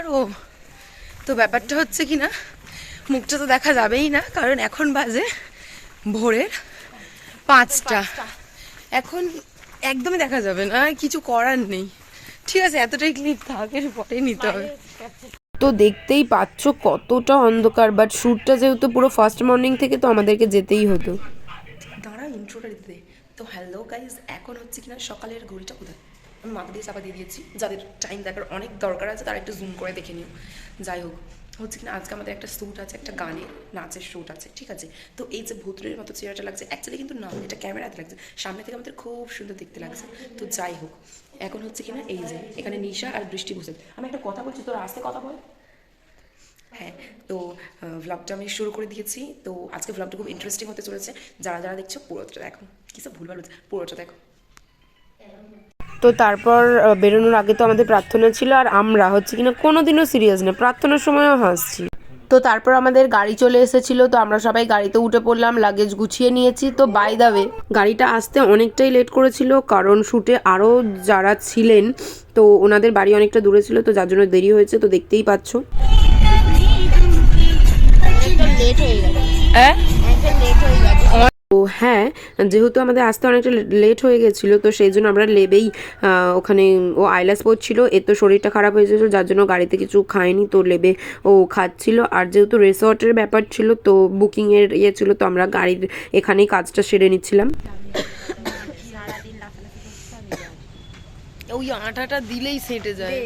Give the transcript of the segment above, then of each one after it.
পারো? তো ব্যাপারটা হচ্ছে কি না, মুখটা তো দেখা যাবেই না, কারণ এখন বাজে ভোরের 5টা। এখন একদমই দেখা যাবে না, কিছু করার নেই। ঠিক আছে, এতটাই ক্লিপ থাক, এর পরে নিতে হবে। তো দেখতেই পাচ্ছ কতটা অন্ধকার, বাট শ্যুটটা যেহেতু পুরো ফার্স্ট মর্নিং থেকে, তো আমাদেরকে যেতেই হতো। দাঁড়া, ইন্ট্রোটা দিতে। তো হ্যালো গাইজ, এখন হচ্ছে কিনা সকালের ঘড়িটা কোথায় আমি মাথা দিয়ে চাপা দিয়ে দিয়েছি। যাদের টাইম দেখার অনেক দরকার আছে তারা একটু জুম করে দেখে নিও। যাই হোক, হচ্ছে কিনা আজকে আমাদের একটা শ্যুট আছে, একটা গানের নাচের শ্যুট আছে, ঠিক আছে। তো এই যে ভূতের মতো চেহারাটা লাগছে, অ্যাকচুয়ালি কিন্তু না, এটা ক্যামেরাতে লাগছে, সামনে থেকে আমাদের খুব সুন্দর দেখতে লাগছে। তো যাই হোক, এখন হচ্ছে কিনা এই যে এখানে নিশা আর বৃষ্টি বসে, আমি একটা কথা বলছি, তোর আসতে কথা বল। হ্যাঁ, তো ভ্লগটা আমি শুরু করে দিয়েছি। তো আজকে ভ্লগটা খুব ইন্টারেস্টিং হতে চলেছে। যারা যারা দেখছো পুরোটা দেখো, কী সব ভুলভাল হচ্ছে, পুরোটা দেখো। তো তারপর বেরোনোর আগে তো আমাদের প্রার্থনা ছিল, আর আমরা হচ্ছে কিনা কোনোদিনও সিরিয়াস না, প্রার্থনার সময়ও হাসছি। তো তারপর আমাদের গাড়ি চলে এসেছিল, তো আমরা সবাই গাড়িতে উঠে পড়লাম, লাগেজ গুছিয়ে নিয়েছি। তো বাই দ্য ওয়ে, গাড়িটা আসতে অনেকটাই লেট করেছিল, কারণ শ্যুটে আরও যারা ছিলেন তো ওনাদের বাড়ি অনেকটা দূরে ছিল, তো যার জন্য দেরি হয়েছে। তো দেখতেই পাচ্ছ। তো হ্যাঁ, যেহেতু আমাদের আসতে অনেকটা লেট হয়ে গেছিলো, তো সেই জন্য আমরা লেবেই ওখানে ও আইলাস পড়ছিল, এর তো শরীরটা খারাপ হয়ে গেছিলো, যার জন্য গাড়িতে কিছু খায়নি, তো লেবে ও খাচ্ছিল। আর যেহেতু রিসর্টের ব্যাপার ছিল, তো বুকিংয়ের ইয়ে ছিল, তো আমরা গাড়ির এখানেই কাজটা সেরে নিচ্ছিলাম। ওই আটাটা দিলেই সেটে যায়।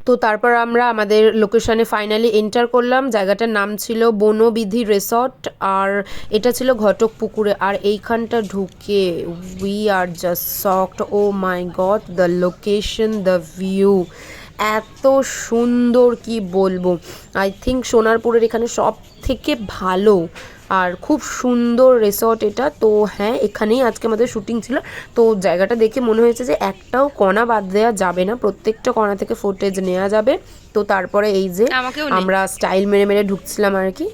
তো তারপর আমরা আমাদের লোকেশনে ফাইনালি এন্টার করলাম। জায়গাটার নাম ছিল বনবিধি রিসর্ট, আর এটা ছিল ঘটকপুকুরে। আর এইখানটা ঢুকে we are just shocked. Oh my god, the location, the view এত সুন্দর, কি বলবো। আই থিঙ্ক সোনারপুরের এখানে সব থেকে ভালো আর খুব সুন্দর রিসর্ট এটা। তো হ্যাঁ, এখানেই আজকে আমাদের শুটিং ছিল। তো জায়গাটা দেখে মনে হয়েছে যে একটাও কণা বাদ দেওয়া যাবে না, প্রত্যেকটা কণা থেকে ফুটেজ নেওয়া যাবে। তো তারপরে এই যে আমরা স্টাইল মেরে মেরে ঢুকছিলাম আর কি।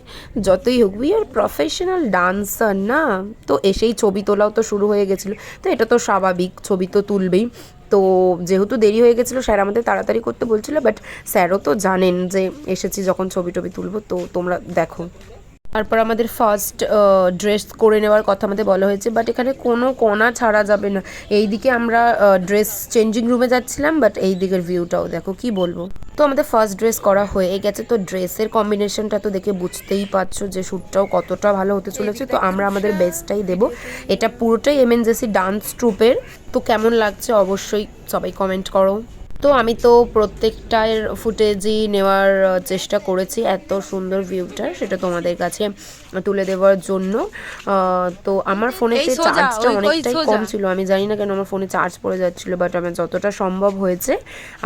যতই হোক, উই আর প্রফেশনাল ডান্সার না, তো এসেই ছবি তোলাও তো শুরু হয়ে গেছিলো। তো এটা তো স্বাভাবিক, ছবি তো তুলবেই। তো যেহেতু দেরি হয়ে গেছিলো, স্যার আমাদের তাড়াতাড়ি করতে বলছিল, বাট স্যারও তো জানেন যে এসেছি যখন ছবি টবি তুলবো, তো তোমরা দেখো। তারপর আমাদের ফার্স্ট ড্রেস করে নেওয়ার কথা আমাদের বলা হয়েছে, বাট এখানে কোনো কণা ছাড়া যাবে না। এইদিকে আমরা ড্রেস চেঞ্জিং রুমে যাচ্ছিলাম, বাট এই দিকের ভিউটাও দেখো, কি বলবো। তো আমাদের ফার্স্ট ড্রেস করা হয়ে গেছে। তো ড্রেসের কম্বিনেশনটা তো দেখে বুঝতেই পারছো যে শ্যুটটাও কতটা ভালো হতে চলেছে। তো আমরা আমাদের বেস্টটাই দেবো। এটা পুরোটাই এমএনজেসি ডান্স ট্রুপের। তো কেমন লাগছে অবশ্যই সবাই কমেন্ট করো। তো আমি তো প্রত্যেকটার ফুটেজই নেওয়ার চেষ্টা করেছি, এত সুন্দর ভিউটা সেটা তোমাদের কাছে তুলে দেওয়ার জন্য। তো আমার ফোনেতে চার্জটা অনেকটাই কম ছিল, আমি জানি না কেন আমার ফোনে চার্জ পড়ে যাচ্ছিলো, বাট আমার যতটা সম্ভব হয়েছে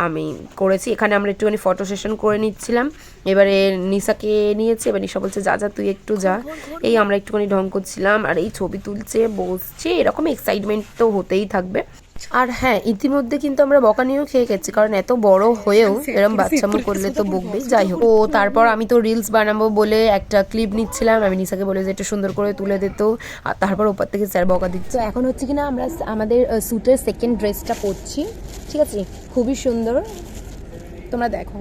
আমি করেছি। এখানে আমরা একটুখানি ফটো সেশন করে নিচ্ছিলাম। এবারে নিশাকে নিয়েছি, এবার নিশা বলছে যা যা তুই একটু যা। এই আমরা একটুখানি ঢং করছিলাম, আর এই ছবি তুলছে, বসছে, এরকম এক্সাইটমেন্ট তো হতেই থাকবে। আর হ্যাঁ, ইতিমধ্যে কিন্তু আমরা বকানিও খেয়ে গেছি, কারণ এত বড় হয়েও এরকম বাচ্চামো করলে তো বকবেই। যাই হোক, তো তারপর আমি তো রিলস বানাবো বলে একটা ক্লিপ নিচ্ছিলাম, আমি নিশাকে বলে যে একটু সুন্দর করে তুলে দিত, আর তারপর ওপর থেকে স্যার বকা দিচ্ছে। এখন হচ্ছে কিনা আমরা আমাদের স্যুটের সেকেন্ড ড্রেসটা পরছি, ঠিক আছে, খুবই সুন্দর, তোমরা দেখো।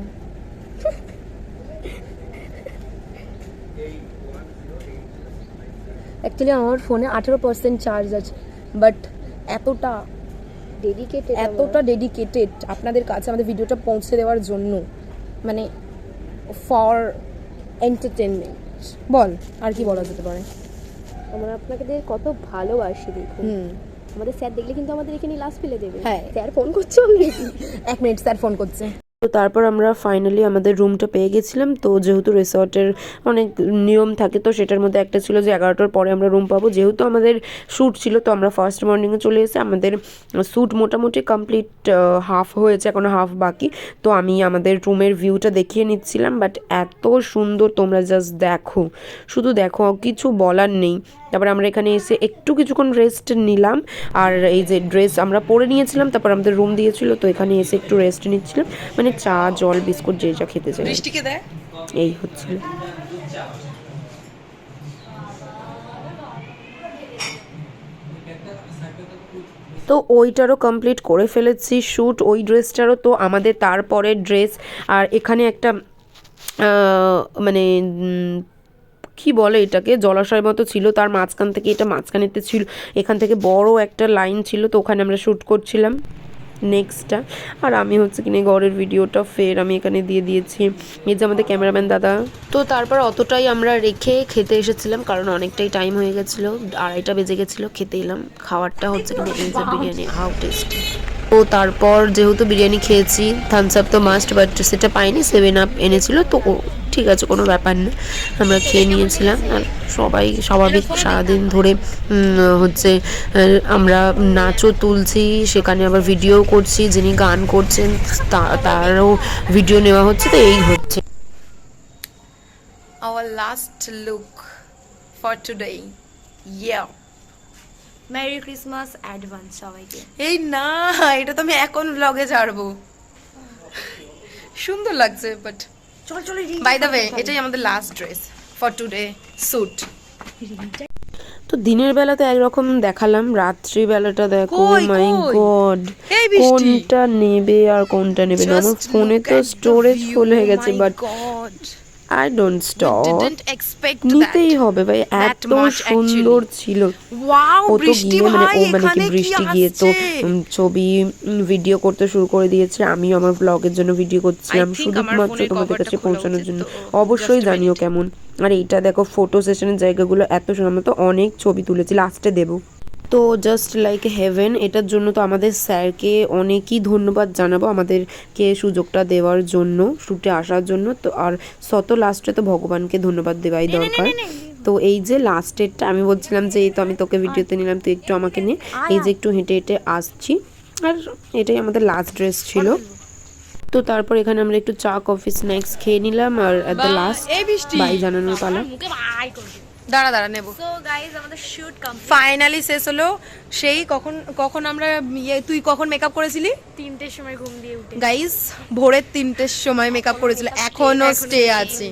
অ্যাকচুয়ালি আমার ফোনে 18% চার্জ আছে, বাট এতটা ডেডিকেটেড আপনাদের কাছে আমাদের ভিডিওটা পৌঁছে দেওয়ার জন্য, মানে ফর এন্টারটেনমেন্ট। বল, আর কি বলা যেতে পারে। আমরা আপনাদের কত ভালোবাসি দেখুন। আমাদের স্যার দেখলে কিন্তু আমাদের এখানে লাস্ট ফেলে দেবে। হ্যাঁ, স্যার ফোন করছে অলরেডি। 1 মিনিট, স্যার ফোন করছে। তো তারপর আমরা ফাইনালি আমাদের রুমটা পেয়ে গেছিলাম। তো যেহেতু রিসর্টের অনেক নিয়ম থাকে, তো সেটার মধ্যে একটা ছিল যে 11টার পরে আমরা রুম পাবো। যেহেতু আমাদের শ্যুট ছিল, তো আমরা ফার্স্ট মর্নিংয়ে চলে এসে আমাদের শ্যুট মোটামুটি কমপ্লিট হাফ হয়েছে, এখনও হাফ বাকি। তো আমি আমাদের রুমের ভিউটা দেখিয়ে নিচ্ছিলাম, বাট এত সুন্দর, তোমরা জাস্ট দেখো, শুধু দেখো, কিছু বলার নেই। তারপর আমরা এখানে এসে একটু কিছুক্ষণ রেস্ট নিলাম, আর এই যে ড্রেস আমরা পরে নিয়েছিলাম, তারপর আমাদের রুম দিয়েছিল, তো এখানে এসে একটু রেস্ট নিচ্ছিলাম, মানে চা জল বিস্কুট যে যা খেতে চাই, এই হচ্ছিল। তো ওইটারও কমপ্লিট করে ফেলেছি শ্যুট, ওই ড্রেসটারও। তো আমাদের তারপরের ড্রেস, আর এখানে একটা মানে কি বলে এটাকে, জলাশয় মতো ছিল, তার মাঝখান থেকে, এটা মাঝখানেতে ছিল, এখান থেকে বড় একটা লাইন ছিল, তো ওখানে আমরা শ্যুট করছিলাম নেক্সটটা। আর আমি হচ্ছে কিনে ঘরের ভিডিওটা ফের আমি এখানে দিয়ে দিয়েছি, এই যে আমাদের ক্যামেরাম্যান দাদা। তো তারপর অতটাই আমরা রেখে খেতে এসেছিলাম, কারণ অনেকটাই টাইম হয়ে গেছিলো, 2:30টা বেজে গেছিলো, খেতে এলাম। খাবারটা হচ্ছে কিনা এই যে বিরিয়ানি, হাউ টেস্টি। তো তারপর যেহেতু বিরিয়ানি খেয়েছি, থামস আপ তো মাস্ট, বাট সেটা পাইনি, 7 আপ এনেছিল, তো ঠিক আছে, কোনো ব্যাপার না, আমরা খেয়ে নিয়েছিলাম। আর সবাই স্বাভাবিক সারাদিন ধরে হচ্ছে আমরা নাচও তুলছি, সেখানে আবার ভিডিও করছি, যিনি গান করছেন তারও ভিডিও নেওয়া হচ্ছে, তো এই হচ্ছে our last look for today. Yeah. Merry Christmas advance সবাইকে। এই না, এটা তো আমি এখন ব্লগে ছাড়বো। সুন্দর লাগছে, বাট চল চল, বাই দ্য ওয়ে এটাই আমাদের last dress for today suit. তো দিনের বেলাতে একরকম দেখালাম, রাত্রিবেলাটা দেখো, কই, মাই কই? গড, এই বৃষ্টি। কোনটা নেবে আর কোনটা নেবে না। আমার Just ফোনে look তো at the স্টোরেজ view, ফুল হয়ে গেছে, my but God. I don't stop, Didn't expect নিতেই that. হবে ভাই, That এত much সুন্দর actually. ছিল। Wow, ও তো বৃষ্টি গিয়ে ভাই, মানে এখানে কি কি বৃষ্টি গিয়ে তো আসছে? ছবি ভিডিও করতে শুরু করে দিয়েছে, আমিও আমার ব্লগের জন্য ভিডিও করছিলাম, I think আমার শুধুমাত্র ফোনের তোমাদের coverটা কাছে খোলা পৌঁছানোর উচিত, জন্য। তো অবশ্যই just a জানিও minute. কেমন। আর এইটা দেখো, ফটো সেশনের জায়গাগুলো এত সুন্দর, আমরা তো অনেক ছবি তুলেছি, লাস্টে দেবো। তো জাস্ট লাইক হেভেন, এটার জন্য তো আমাদের স্যারকে অনেকই ধন্যবাদ জানাবো, আমাদেরকে সুযোগটা দেওয়ার জন্য, শ্যুটে আসার জন্য। তো আর লাস্টে তো ভগবানকে ধন্যবাদ দেওয়াই দরকার। তো এই যে লাস্টেরটা আমি বলছিলাম যে এই তো আমি তোকে ভিডিওতে নিলাম, তুই একটু আমাকে নিয়ে, এই যে একটু হেঁটে হেঁটে আসছি, আর এটাই আমাদের লাস্ট ড্রেস ছিল। তো তারপর এখানে আমরা একটু চা কফি স্ন্যাক্স খেয়ে নিলাম, আর এট দ্য লাস্ট এই বৃষ্টি। বাই জানানোর পালা। মুখে বাই করবে। দাঁড়া দাঁড়া নেবো। সো গাইস, আমাদের শুট কমপ্লিট। ফাইনালি শেষ হলো। সেই কখন আমরা তুই কখন মেকআপ করেছিলি? 3টের সময় ঘুম দিয়ে উঠে। গাইস, ভোরের 3টের সময় মেকআপ করেছিল, এখনো স্টে আছে।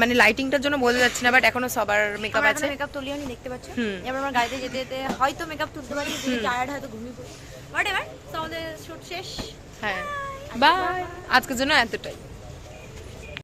মানে লাইটিংটার জন্য বোঝা যাচ্ছে না, বাট এখনো সবার মেকআপ আছে। মেকআপ তুলিও নি, দেখতে পাচ্ছ। এবার আমরা গাড়িতে যেতে যেতে হয়তো মেকআপ তুলতে পারি, যদি টায়ার্ড হয়তো ঘুমিয়ে পড়ি। হোয়াট এভার, তো আমাদের শুট শেষ। হ্যাঁ, বাই, আজকের জন্য এতটাই।